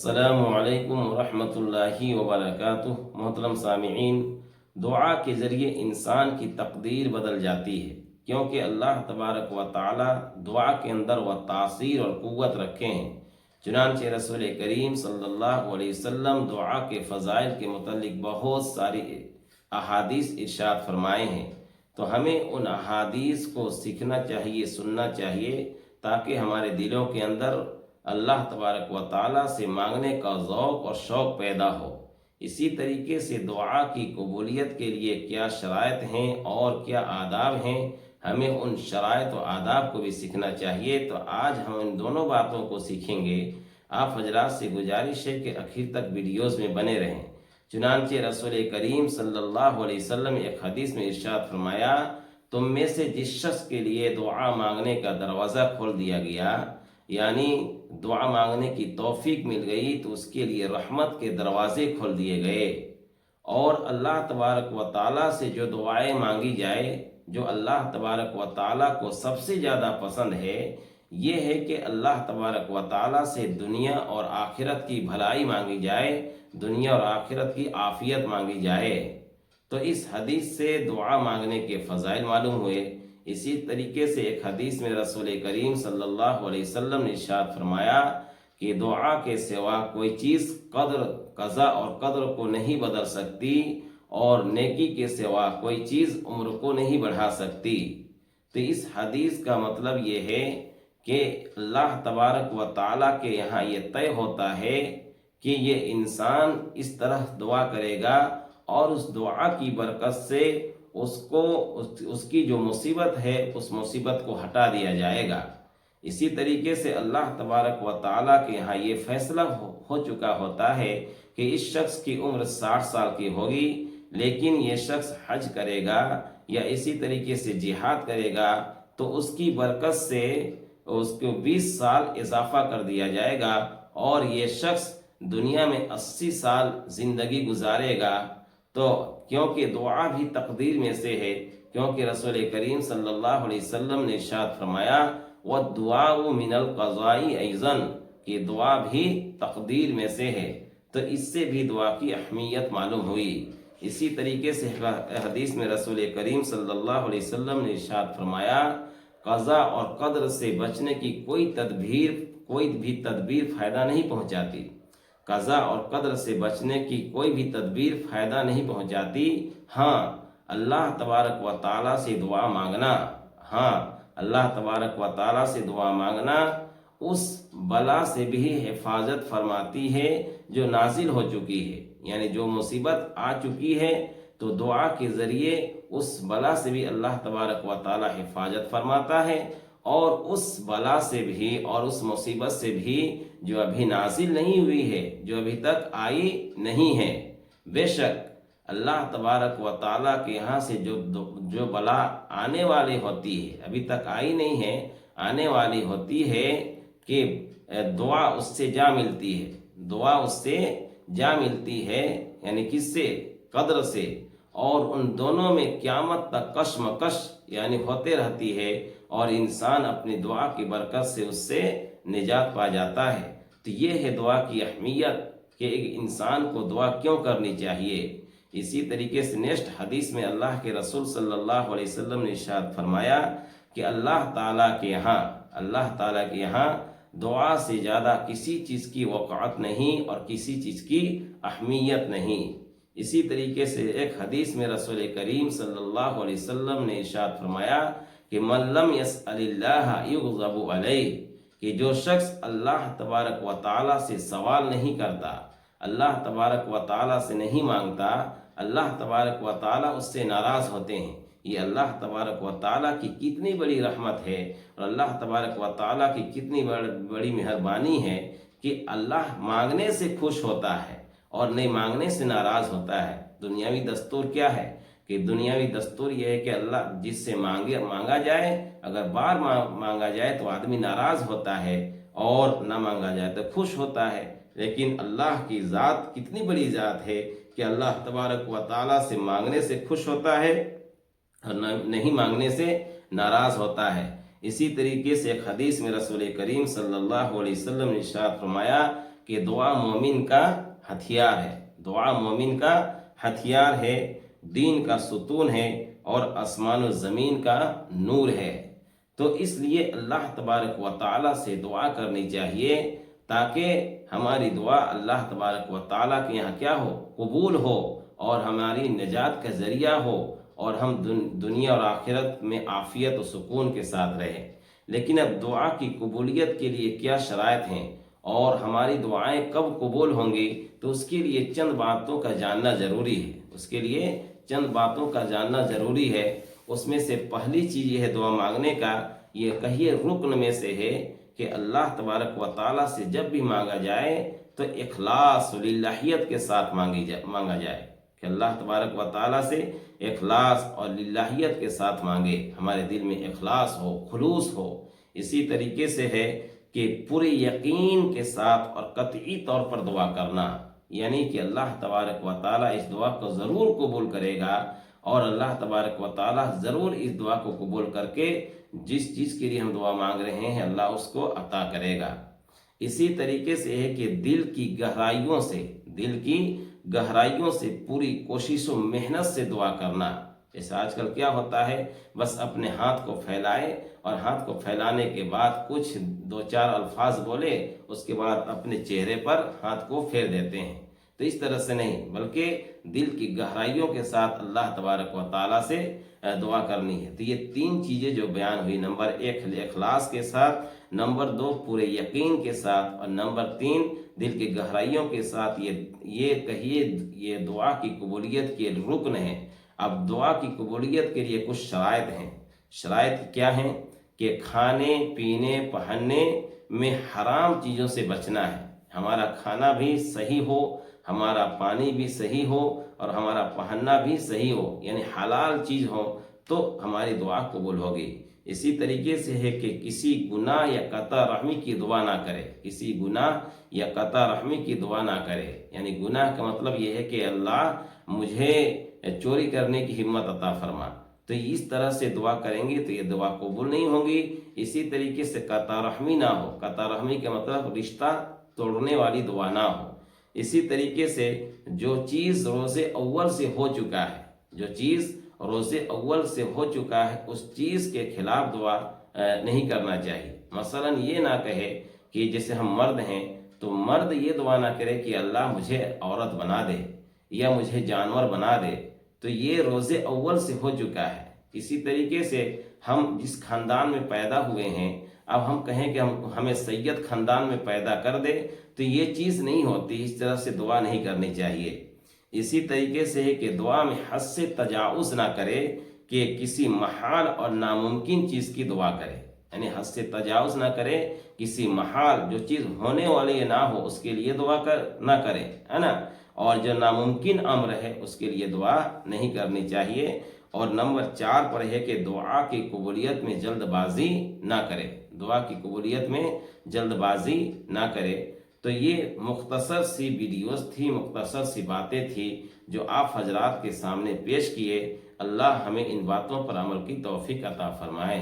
السلام علیکم ورحمۃ اللہ وبرکاتہ۔ محترم سامعین، دعا کے ذریعے انسان کی تقدیر بدل جاتی ہے، کیونکہ اللہ تبارک و تعالی دعا کے اندر وہ تاثیر اور قوت رکھے ہیں۔ چنانچہ رسول کریم صلی اللہ علیہ وسلم دعا کے فضائل کے متعلق بہت ساری احادیث ارشاد فرمائے ہیں، تو ہمیں ان احادیث کو سیکھنا چاہیے، سننا چاہیے، تاکہ ہمارے دلوں کے اندر اللہ تبارک و تعالیٰ سے مانگنے کا ذوق اور شوق پیدا ہو۔ اسی طریقے سے دعا کی قبولیت کے لیے کیا شرائط ہیں اور کیا آداب ہیں، ہمیں ان شرائط و آداب کو بھی سیکھنا چاہیے۔ تو آج ہم ان دونوں باتوں کو سیکھیں گے۔ آپ حضرات سے گزارش ہے کہ آخر تک ویڈیوز میں بنے رہیں۔ چنانچہ رسول کریم صلی اللہ علیہ وسلم ایک حدیث میں ارشاد فرمایا، تم میں سے جس شخص کے لیے دعا مانگنے کا دروازہ کھول دیا گیا، یعنی دعا مانگنے کی توفیق مل گئی، تو اس کے لیے رحمت کے دروازے کھول دیے گئے۔ اور اللہ تبارک و تعالیٰ سے جو دعائیں مانگی جائے، جو اللہ تبارک و تعالیٰ کو سب سے زیادہ پسند ہے، یہ ہے کہ اللہ تبارک و تعالیٰ سے دنیا اور آخرت کی بھلائی مانگی جائے، دنیا اور آخرت کی عافیت مانگی جائے۔ تو اس حدیث سے دعا مانگنے کے فضائل معلوم ہوئے۔ اسی طریقے سے ایک حدیث میں رسول کریم صلی اللہ علیہ وسلم نے ارشاد فرمایا کہ دعا کے سوا کوئی چیز قضا اور قدر کو نہیں بدل سکتی، اور نیکی کے سوا کوئی چیز عمر کو نہیں بڑھا سکتی۔ تو اس حدیث کا مطلب یہ ہے کہ اللہ تبارک و تعالیٰ کے یہاں یہ طے ہوتا ہے کہ یہ انسان اس طرح دعا کرے گا، اور اس دعا کی برکت سے اس کی جو مصیبت ہے، اس مصیبت کو ہٹا دیا جائے گا۔ اسی طریقے سے اللہ تبارک و تعالیٰ کے یہاں یہ فیصلہ ہو چکا ہوتا ہے کہ اس شخص کی عمر 60 سال کی ہوگی، لیکن یہ شخص حج کرے گا یا اسی طریقے سے جہاد کرے گا، تو اس کی برکت سے اس کو 20 سال اضافہ کر دیا جائے گا، اور یہ شخص دنیا میں 80 سال زندگی گزارے گا۔ تو کیونکہ دعا بھی تقدیر میں سے ہے، کیونکہ رسول کریم صلی اللہ علیہ وسلم نے ارشاد فرمایا، وَالدُّعَاءُ مِنَ الْقَضَاءِ أَيْضًا، کہ دعا بھی تقدیر میں سے ہے۔ تو اس سے بھی دعا کی اہمیت معلوم ہوئی۔ اسی طریقے سے حدیث میں رسول کریم صلی اللہ علیہ وسلم نے ارشاد فرمایا، قضا اور قدر سے بچنے کی کوئی بھی تدبیر فائدہ نہیں پہنچاتی۔ قضا اور قدر سے بچنے کی کوئی بھی تدبیر فائدہ نہیں پہنچاتی۔ ہاں، اللہ تبارک و تعالیٰ سے دعا مانگنا، اللہ تبارک و تعالیٰ سے دعا مانگنا اس بلا سے بھی حفاظت فرماتی ہے جو نازل ہو چکی ہے، یعنی جو مصیبت آ چکی ہے، تو دعا کے ذریعے اس بلا سے بھی اللہ تبارک و تعالیٰ حفاظت فرماتا ہے، اور اس بلا سے بھی اور اس مصیبت سے بھی جو ابھی نازل نہیں ہوئی ہے، جو ابھی تک آئی نہیں ہے۔ بے شک اللہ تبارک و تعالیٰ کے یہاں سے جو بلا آنے والی ہوتی ہے، ابھی تک آئی نہیں ہے، آنے والی ہوتی ہے، کہ دعا اس سے جا ملتی ہے، دعا اس سے جا ملتی ہے، یعنی کس سے؟ قدر سے۔ اور ان دونوں میں قیامت تک کشمکش یعنی ہوتے رہتی ہے، اور انسان اپنی دعا کی برکت سے اس سے نجات پا جاتا ہے۔ تو یہ ہے دعا کی اہمیت، کہ ایک انسان کو دعا کیوں کرنی چاہیے۔ اسی طریقے سے نیکسٹ حدیث میں اللہ کے رسول صلی اللہ علیہ وسلم نے ارشاد فرمایا کہ اللہ تعالیٰ کے یہاں دعا سے زیادہ کسی چیز کی وقعت نہیں، اور کسی چیز کی اہمیت نہیں۔ اسی طریقے سے ایک حدیث میں رسول کریم صلی اللہ علیہ وسلم نے ارشاد فرمایا کہ من لم يسأل اللہ یغضب علیہ، کہ جو شخص اللہ تبارک و تعالیٰ سے سوال نہیں کرتا، اللہ تبارک و تعالیٰ سے نہیں مانگتا، اللہ تبارک و تعالیٰ اس سے ناراض ہوتے ہیں۔ یہ اللہ تبارک و تعالیٰ کی کتنی بڑی رحمت ہے، اور اللہ تبارک و تعالیٰ کی کتنی بڑی مہربانی ہے کہ اللہ مانگنے سے خوش ہوتا ہے اور نہیں مانگنے سے ناراض ہوتا ہے۔ دنیاوی دستور کیا ہے؟ کہ دنیاوی دستور یہ ہے کہ اللہ جس سے مانگا جائے، اگر بار مانگا جائے تو آدمی ناراض ہوتا ہے، اور نہ مانگا جائے تو خوش ہوتا ہے۔ لیکن اللہ کی ذات کتنی بڑی ذات ہے کہ اللہ تبارک و تعالیٰ سے مانگنے سے خوش ہوتا ہے، اور نہیں مانگنے سے ناراض ہوتا ہے۔ اسی طریقے سے ایک حدیث میں رسول کریم صلی اللہ علیہ وسلم نے ارشاد فرمایا کہ دعا مومن کا ہتھیار ہے، دعا مومن کا ہتھیار ہے، دین کا ستون ہے اور آسمان و زمین کا نور ہے۔ تو اس لیے اللہ تبارک و تعالیٰ سے دعا کرنی چاہیے تاکہ ہماری دعا اللہ تبارک و تعالیٰ کے یہاں کیا ہو، قبول ہو اور ہماری نجات کا ذریعہ ہو اور ہم دنیا اور آخرت میں عافیت و سکون کے ساتھ رہیں۔ لیکن اب دعا کی قبولیت کے لیے کیا شرائط ہیں اور ہماری دعائیں کب قبول ہوں گی، تو اس کے لیے چند باتوں کا جاننا ضروری ہے، اس کے لیے چند باتوں کا جاننا ضروری ہے۔ اس میں سے پہلی چیز یہ ہے دعا مانگنے کا، یہ کہیے رکن میں سے ہے کہ اللہ تبارک و تعالیٰ سے جب بھی مانگا جائے تو اخلاص و للہیت کے ساتھ مانگا جائے، کہ اللہ تبارک و تعالیٰ سے اخلاص اور للہیت کے ساتھ مانگے، ہمارے دل میں اخلاص ہو، خلوص ہو۔ اسی طریقے سے ہے کہ پورے یقین کے ساتھ اور قطعی طور پر دعا کرنا، یعنی کہ اللہ تبارک و تعالیٰ اس دعا کو ضرور قبول کرے گا اور اللہ تبارک و تعالیٰ ضرور اس دعا کو قبول کر کے جس چیز کے لیے ہم دعا مانگ رہے ہیں اللہ اس کو عطا کرے گا۔ اسی طریقے سے ہے کہ دل کی گہرائیوں سے پوری کوشش و محنت سے دعا کرنا۔ جیسے آج کل کیا ہوتا ہے، بس اپنے ہاتھ کو پھیلائے اور ہاتھ کو پھیلانے کے بعد کچھ دو چار الفاظ بولے، اس کے بعد اپنے چہرے پر ہاتھ کو پھیر دیتے ہیں۔ تو اس طرح سے نہیں، بلکہ دل کی گہرائیوں کے ساتھ اللہ تبارک و تعالیٰ سے دعا کرنی ہے۔ تو یہ تین چیزیں جو بیان ہوئی، نمبر 1 اخلاص کے ساتھ، نمبر 2 پورے یقین کے ساتھ، اور نمبر 3 دل کی گہرائیوں کے ساتھ، یہ کہیے یہ دعا کی قبولیت کے رکن ہے۔ اب دعا کی قبولیت کے لیے کچھ شرائط ہیں۔ شرائط کیا ہیں؟ کہ کھانے پینے پہننے میں حرام چیزوں سے بچنا ہے، ہمارا کھانا بھی صحیح ہو، ہمارا پانی بھی صحیح ہو اور ہمارا پہننا بھی صحیح ہو، یعنی حلال چیز ہو تو ہماری دعا قبول ہوگی۔ اسی طریقے سے ہے کہ کسی گناہ یا قطع رحمی کی دعا نہ کرے، کسی گناہ یا قطع رحمی کی دعا نہ کرے، یعنی گناہ کا مطلب یہ ہے کہ اللہ مجھے چوری کرنے کی ہمت عطا فرما، تو اس طرح سے دعا کریں گے تو یہ دعا قبول نہیں ہوگی۔ اسی طریقے سے قطع رحمی نہ ہو، قطع رحمی کا مطلب رشتہ توڑنے والی دعا نہ ہو۔ اسی طریقے سے جو چیز روز اول سے ہو چکا ہے، جو چیز روز اول سے ہو چکا ہے اس چیز کے خلاف دعا نہیں کرنا چاہیے۔ مثلا یہ نہ کہے کہ جیسے ہم مرد ہیں تو مرد یہ دعا نہ کرے کہ اللہ مجھے عورت بنا دے یا مجھے جانور بنا دے، تو یہ روز اول سے ہو چکا ہے۔ اسی طریقے سے ہم جس خاندان میں پیدا ہوئے ہیں، اب ہم کہیں کہ ہمیں سید خاندان میں پیدا کر دے تو یہ چیز نہیں ہوتی، اس طرح سے دعا نہیں کرنی چاہیے۔ اسی طریقے سے ہے کہ دعا میں حد سے تجاوز نہ کرے کہ کسی محال اور ناممکن چیز کی دعا کرے، یعنی حد سے تجاوز نہ کرے، کسی محال جو چیز ہونے والی نہ ہو اس کے لیے دعا نہ کرے، ہے نا، اور جو ناممکن امر ہے اس کے لیے دعا نہیں کرنی چاہیے۔ اور نمبر 4 پر ہے کہ دعا کی قبولیت میں جلد بازی نہ کرے، دعا کی قبولیت میں جلد بازی نہ کرے۔ تو یہ مختصر سی ویڈیوز تھی، مختصر سی باتیں تھی جو آپ حضرات کے سامنے پیش کیے۔ اللہ ہمیں ان باتوں پر عمل کی توفیق عطا فرمائے۔